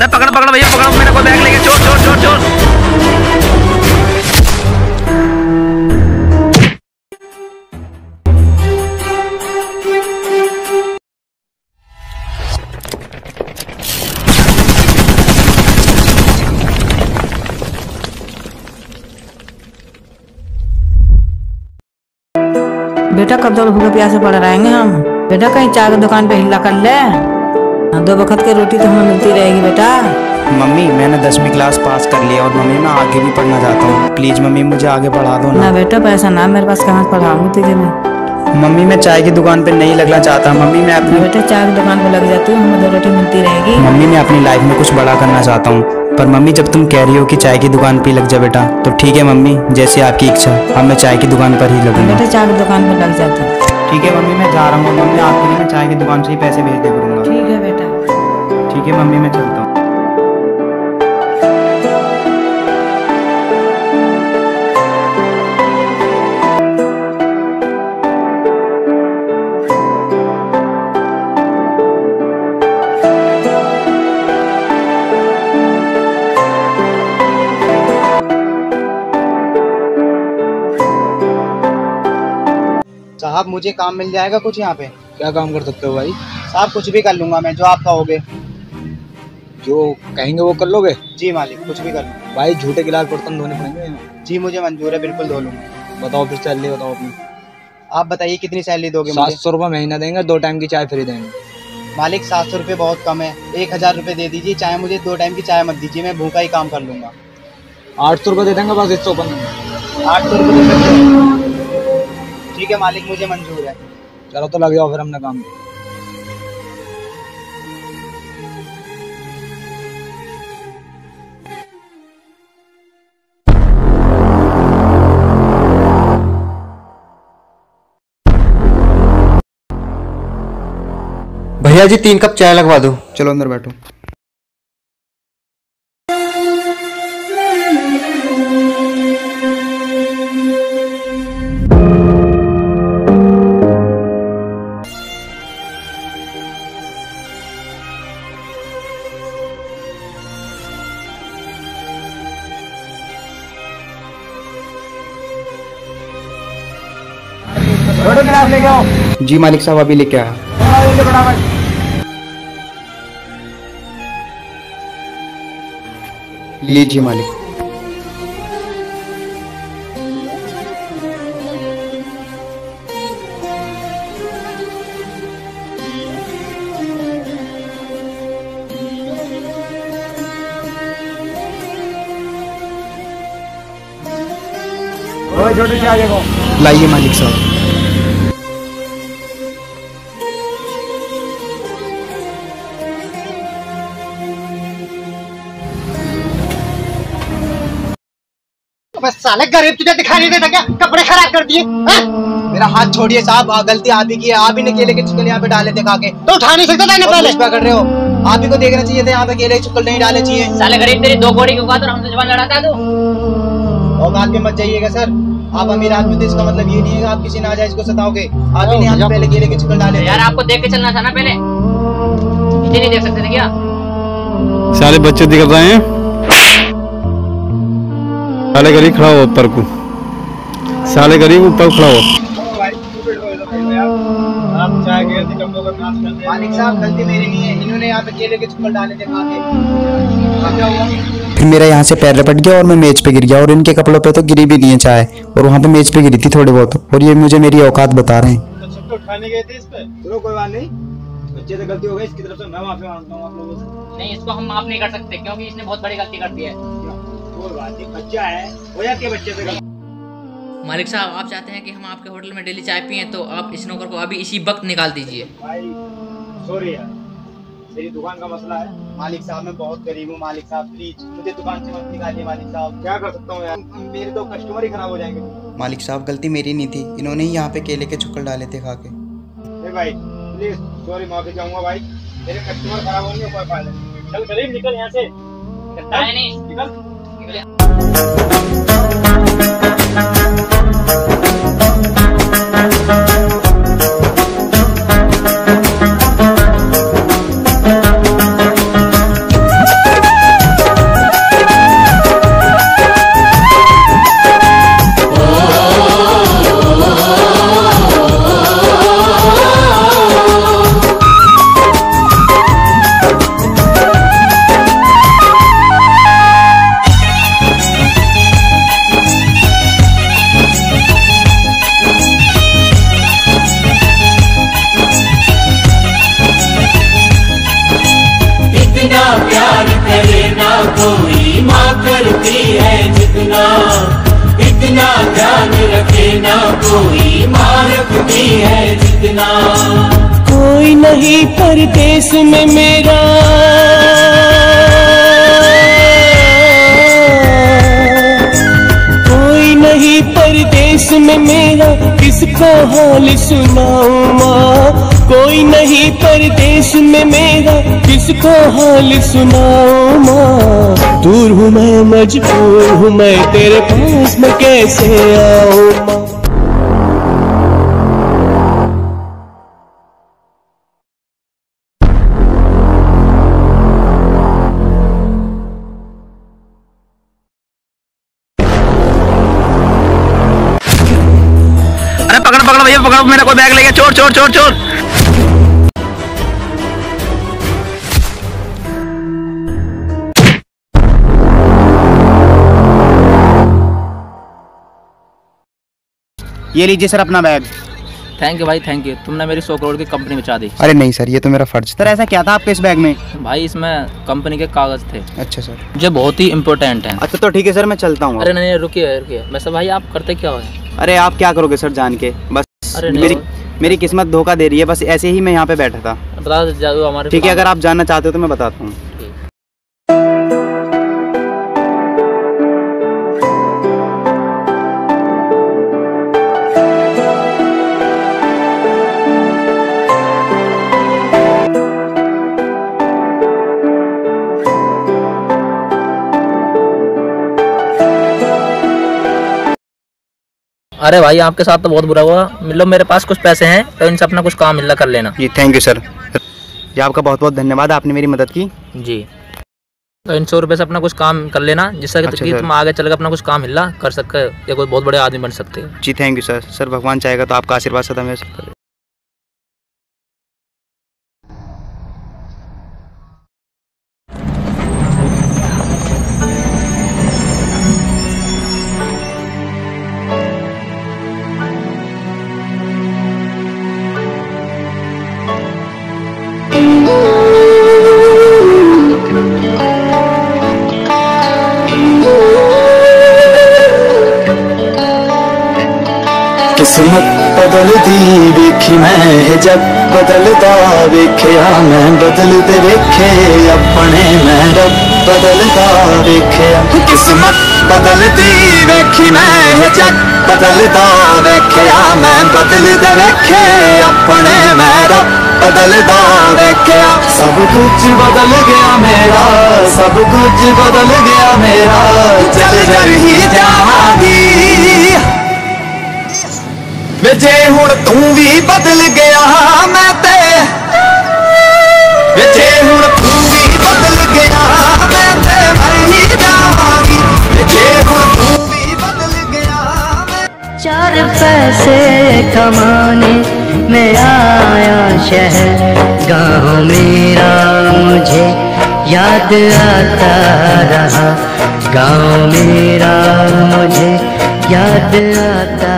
अरे पकड़ पकड़ भैया पकड़ो, मेरे को बैग लेके। चोर चोर चोर चोर। बेटा कब तक भूखे प्यासे पड़े रहेंगे हम? बेटा कहीं चाय की दुकान पे हिला कर ले, 2 वक्त की रोटी तो हमें मिलती रहेगी बेटा। मम्मी मैंने 10वीं क्लास पास कर लिया और मम्मी मैं आगे भी पढ़ना चाहता हूँ, प्लीज मम्मी मुझे आगे पढ़ा दो ना बेटा पैसा ना मेरे पास, कहाँ पढ़ाऊंगी तुझे मैं। मम्मी मैं चाय की दुकान पे नहीं लगना चाहता मम्मी, मैं अपनी बेटा चाय की दुकान पे लग जाती हूँ, हमें 2 रोटी मिलती रहेगी। मम्मी मैं अपनी लाइफ में कुछ बड़ा करना चाहता हूँ, पर मम्मी जब तुम कह रही हो कि चाय की दुकान पे लग जा बेटा, तो ठीक है मम्मी जैसी आपकी इच्छा, अब मैं चाय की दुकान पर ही लगूंगा। बेटा चाय की दुकान पे लग जाता हूँ। ठीक है मम्मी मैं जा रहा हूँ, मम्मी आपके लिए मैं चाय की दुकान से ही पैसे भेज दे करूँगा। ठीक है बेटा। ठीक है मम्मी मैं चलता हूँ। साहब मुझे काम मिल जाएगा कुछ यहाँ पे? क्या काम कर सकते हो भाई? साहब कुछ भी कर लूंगा मैं, जो आप कहोगे। जो कहेंगे वो कर लोगे? जी मालिक कुछ भी कर लूंगा। भाई झूठे गिलास बर्तन धोने पड़ेंगे। जी मुझे मंजूर है, बिल्कुल धो लूंगा। बताओ फिर सैलरी बताओ अपनी। आप बताइए कितनी सैलरी दोगे मुझे? 700 रुपये महीना देंगे, 2 टाइम की चाय फ्री देंगे। मालिक 700 रुपये बहुत कम है, 1000 रुपये दे दीजिए, चाहे मुझे 2 टाइम की चाय मत दीजिए, मैं भूखा ही काम कर लूंगा। 800 रुपये दे देंगे बस, इससे ऊपर नहीं। 800 रुपये दे सकते हो? ठीक है मालिक मुझे मंजूर है। चलो तो लग जाओ फिर हमने काम। भैया जी 3 कप चाय लगवा दो। चलो अंदर बैठो। जी मालिक साहब अभी लेके आया। लीजिए मालिक। लाइए मालिक साहब। बस साले गरीब तुझे दिखाई नहीं देता क्या? कपड़े खराब कर दिए। मेरा हाथ छोड़िए साहब, गलती आप ही की है, आप ही ने केले के चिकन यहाँ पे डाले थे खा के। तो उठा नहीं सकते थे पहले पकड़ रहे हो, आप ही को देखना चाहिए था यहाँ पे केले के चिकन नहीं डाले चाहिए। साले गरीब तेरी 2 कौड़ी की औकात और हमसे जुबान लड़ाता है तू। औकात में मत जाइएगा सर, आप अमीर आदमी थे, इसका मतलब ये नहीं है आप किसी नाजायज को सताओगे। आप ही ने यहाँ पहले केले के चिकन डाले। यार आपको देख के चलना था ना पहले, इतने नहीं देख सकते थे क्या? सारे बच्चे दिख रहे हैं, साले गरीब खड़ा हो ऊपर को, साले गरीब ऊपर खड़ा हो। मालिक साहब गलती मेरी नहीं है, इन्होंने यहाँ पे केले के चिकन डाले थे खा के। फिर मेरा यहाँ से पैर रपट गया और मैं मेज पे गिर गया, और इनके कपड़ों पे तो गिरी भी नहीं है चाय, और वहाँ पे मेज पे गिरी थी थोड़ी बहुत, और ये मुझे मेरी औकात बता रहे हैं। तो उठाने गए थे इस पे? चलो कोई बात नहीं, बच्चे से गलती हो गई, इसकी तरफ से मैं माफी मांगता हूँ आप लोगों से। नहीं इसको हम माफ नहीं कर सकते क्योंकि इसने बहुत बड़ी गलती कर दी है। कोई बात नहीं, बच्चा है हो जाती है बच्चे से गलती। मालिक साहब आप चाहते हैं कि हम आपके होटल में डेली चाय पिए, तो आप इस नौकर को अभी इसी वक्त निकाल दीजिए। भाई सॉरी यार, मेरी दुकान का मसला है। मालिक साहब मैं बहुत गरीब हूँ, मालिक साहब प्लीज मुझे दुकान से मत निकालिए। मालिक साहब क्या कर सकता हूँ यार, मेरे तो कस्टमर ही खराब हो जाएंगे। मालिक साहब गलती मेरी नहीं थी, इन्होंने ही यहाँ पे केले के चुक्कल डाले थे खा के। भाई प्लीज सॉरी, माफी चाहूंगा भाई, मेरे कस्टमर खराब होंगे, कोई फायदा नहीं। चल गरीब निकल यहाँ से, निकल। कोई माँ करती है जितना, इतना ध्यान रखे ना कोई माँ रखती है जितना। कोई नहीं परदेश में मेरा, कोई नहीं परदेश में मेरा, किसको हाल सुनाऊं माँ। कोई नहीं परदेश में मेरा, किसको हाल सुनाऊं माँ। दूर हूँ मैं, मजबूर हूँ मैं, तेरे पास मैं कैसे आऊं माँ। अरे पकड़ पकड़ भैया पकड़ो, मेरा कोई बैग ले गया, चोर चोर चोर चोर। ये लीजिए सर अपना बैग। थैंक यू भाई, थैंक यू। तुमने मेरी 100 करोड़ की कंपनी बचा दी। अरे नहीं सर, ये तो मेरा फर्ज। सर ऐसा क्या था आपके इस बैग में? भाई इसमें कंपनी के कागज थे। अच्छा सर, जो बहुत ही इम्पोर्टेंट हैं। अच्छा तो ठीक है सर, मैं चलता हूँ। अरे नहीं रुकिए रुकिए, वैसे भाई आप करते क्या हो? अरे आप क्या करोगे सर जान के, बस अरे मेरी किस्मत धोखा दे रही है, बस ऐसे ही मैं यहाँ पे बैठा था। बता दो हमारे। ठीक है, अगर आप जानना चाहते हो तो मैं बताता हूँ। अरे भाई आपके साथ तो बहुत बुरा हुआ। मिलो, मेरे पास कुछ पैसे हैं तो इनसे अपना कुछ काम मिलना कर लेना। जी थैंक यू सर, जी आपका बहुत बहुत धन्यवाद, आपने मेरी मदद की। जी तो इन 100 रुपये से अपना कुछ काम कर लेना, जिससे कि तुम आगे चलकर अपना कुछ काम मिलना कर सकते या कोई बहुत बड़े आदमी बन सकते हो। जी थैंक यू सर। सर भगवान चाहेगा तो आपका आशीर्वाद सदा मेरे साथ रहे। किस्मत बदलदी वेखी मैं, जब बदलदा वेखिया मैं, बदलते वेखे अपने मैं, रब बदलदा वेखिया। किस्मत बदलदी वेखी मैं, जब बदलदा वेखिया मैं, बदलते वेखे अपने मैं, रब बदलदा वेखिया। सब कुछ बदल गया मेरा, सब कुछ बदल गया मेरा, चल कर ही जावांगी। जे हुण तू भी बदल गया मैं ते, जे हुण तू भी बदल गया मैं ते मर ही जावांगी। जे हुण तू भी बदल गया मैं। 4 पैसे कमाने में आया शहर, गाँव मेरा मुझे याद आता रहा, गाँव मेरा मुझे याद आता।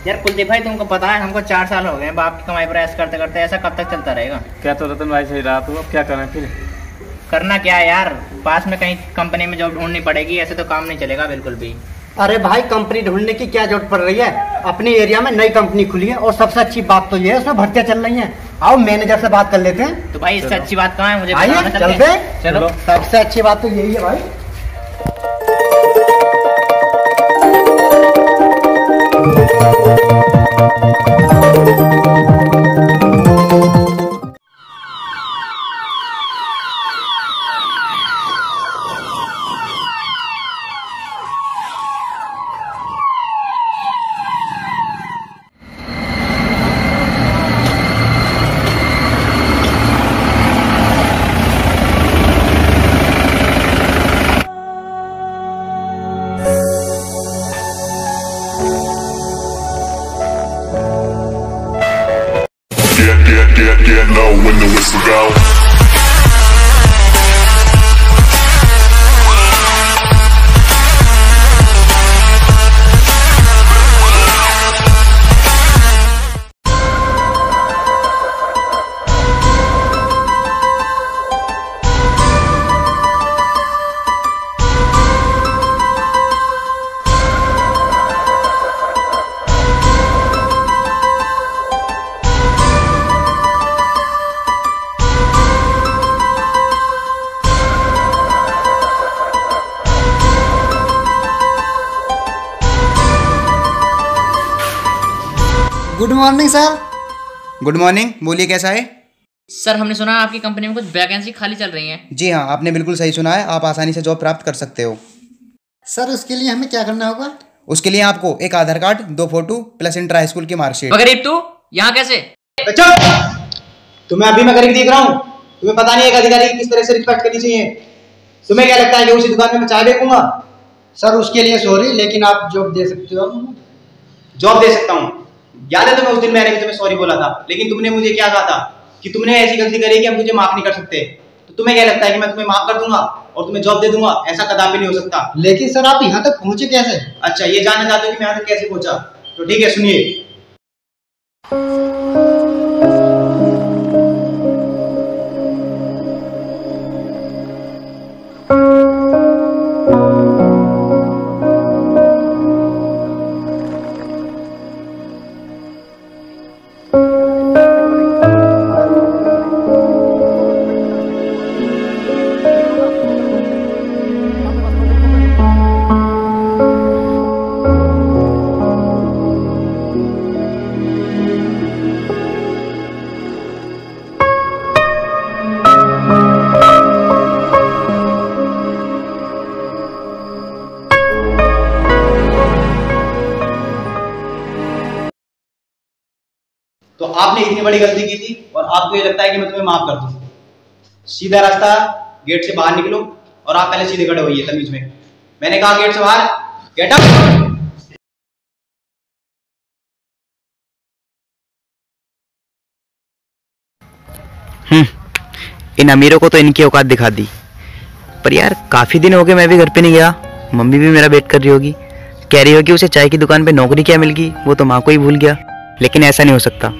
यार कुलदीप भाई, तुमको पता है हमको 4 साल हो गए बाप की कमाई पर ऐश करते करते। ऐसा कब तक चलता रहेगा? क्या तो रतन भाई सही रहा, तो अब क्या करें फिर? करना क्या है यार, पास में कहीं कंपनी में जॉब ढूंढनी पड़ेगी, ऐसे तो काम नहीं चलेगा बिल्कुल भी। अरे भाई कंपनी ढूंढने की क्या जरूरत पड़ रही है? अपनी एरिया में नई कंपनी खुली है और सबसे अच्छी बात तो ये है उसमें भर्तियां चल रही हैं। आओ मैनेजर से बात कर लेते हैं। तो भाई इससे अच्छी बात कहाँ है? मुझे आइए चलते हैं। चलो। सबसे अच्छी बात तो यही है भाई। get low when the whistle go. Good morning sir. Good morning, बोलिए कैसा है? सर हमने सुना है आपकी कंपनी में कुछ वैकेंसी खाली चल रही हैं। जी हाँ, आपने बिल्कुल सही सुना है। आप आसानी से जॉब प्राप्त कर सकते हो। सर उसके लिए हमें क्या करना होगा? उसके लिए आपको एक Aadhaar card, 2 photo plus inter high school की मार्कशीट। गरीब तू यहाँ कैसे? तुम्हें अभी मैं गरीब दिख रहा हूँ? तुम्हें पता नहीं है एक अधिकारी की किस तरह से रिस्पेक्ट करनी चाहिए? तुम्हें क्या लगता है कि उसी दुकान में मैं चाय बेचूंगा? सर उसके लिए सॉरी, लेकिन आप जॉब दे सकते हो। जॉब दे सकता हूँ? याद है तुम्हें उस दिन मैंने भी तुम्हें सॉरी बोला था, लेकिन तुमने मुझे क्या कहा था कि तुमने ऐसी गलती करी कि हम तुझे माफ नहीं कर सकते। तो तुम्हें क्या लगता है कि मैं तुम्हें माफ कर दूंगा और तुम्हें जॉब दे दूंगा? ऐसा कदापि नहीं हो सकता। लेकिन सर आप यहाँ तक पहुंचे कैसे? अच्छा, ये जानना चाहते हो कि मैं यहाँ तक कैसे पहुंचा? तो ठीक है, सुनिए। तो आपने इतनी बड़ी गलती की थी और आपको ये लगता है कि मैं तुम्हें माफ कर दूं? सीधा रास्ता, गेट से बाहर निकलो और आप पहले सीधे खड़े होइए तमीज में। मैंने कहा गेट से बाहर, गेट अप। इन अमीरों को तो इनकी औकात दिखा दी। पर यार काफी दिन हो गए मैं भी घर पे नहीं गया। मम्मी भी मेरा वेट कर रही होगी, कह रही होगी उसे चाय की दुकान पे नौकरी क्या मिल गई, वो तो माँ को ही भूल गया। लेकिन ऐसा नहीं हो सकता,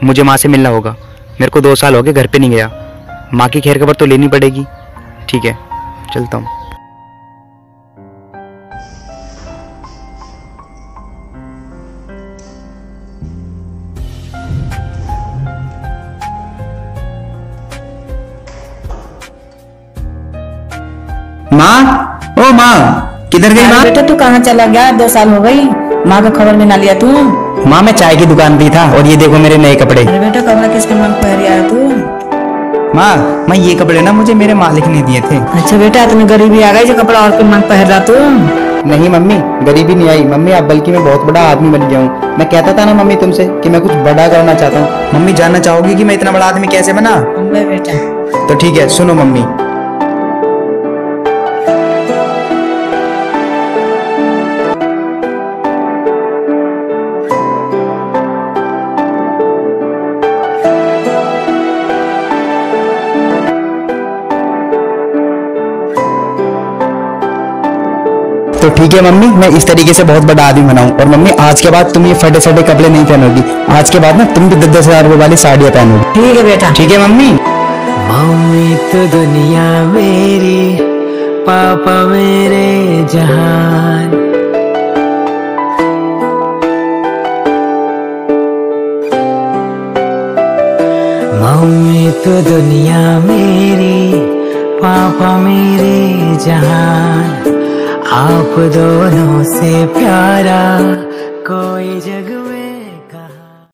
मुझे माँ से मिलना होगा। मेरे को 2 साल हो गए घर पे नहीं गया, माँ की खैर खबर तो लेनी पड़ेगी। ठीक है, चलता हूँ। माँ, ओ माँ, किधर गई माँ? बेटा तू कहाँ चला गया? 2 साल हो गई, माँ का खबर में ना लिया तू। माँ मैं चाय की दुकान पे था और ये देखो मेरे नए कपड़े। अरे बेटा कपड़ा किसके मन पहन आया तू? माँ ये कपड़े ना मुझे मेरे मालिक ने दिए थे। अच्छा बेटा, तुम्हें गरीबी आ गई जो कपड़ा और के मन पहन रहा तू? नहीं मम्मी, गरीबी नहीं आई मम्मी, अब बल्कि मैं बहुत बड़ा आदमी बन गया हूँ। मैं कहता था ना मम्मी तुमसे कि मैं कुछ बड़ा करना चाहता हूँ। मम्मी जानना चाहोगी कि मैं इतना बड़ा आदमी कैसे बना? बेटा तो ठीक है, सुनो मम्मी। तो ठीक है मम्मी, मैं इस तरीके से बहुत बड़ा आदमी बनाऊं। और मम्मी आज के बाद तुम ये फटे सटे कपड़े नहीं पहनोगी। आज के बाद ना तुम भी 10-10 हजार रुपए वाली साड़ियाँ पहनोगी। ठीक है बेटा। ठीक है मम्मी। मम्मी तो दुनिया मेरी, पापा मेरे जहान। मम्मी तो दुनिया मेरी, पापा मेरे जहान। आप दोनों से प्यारा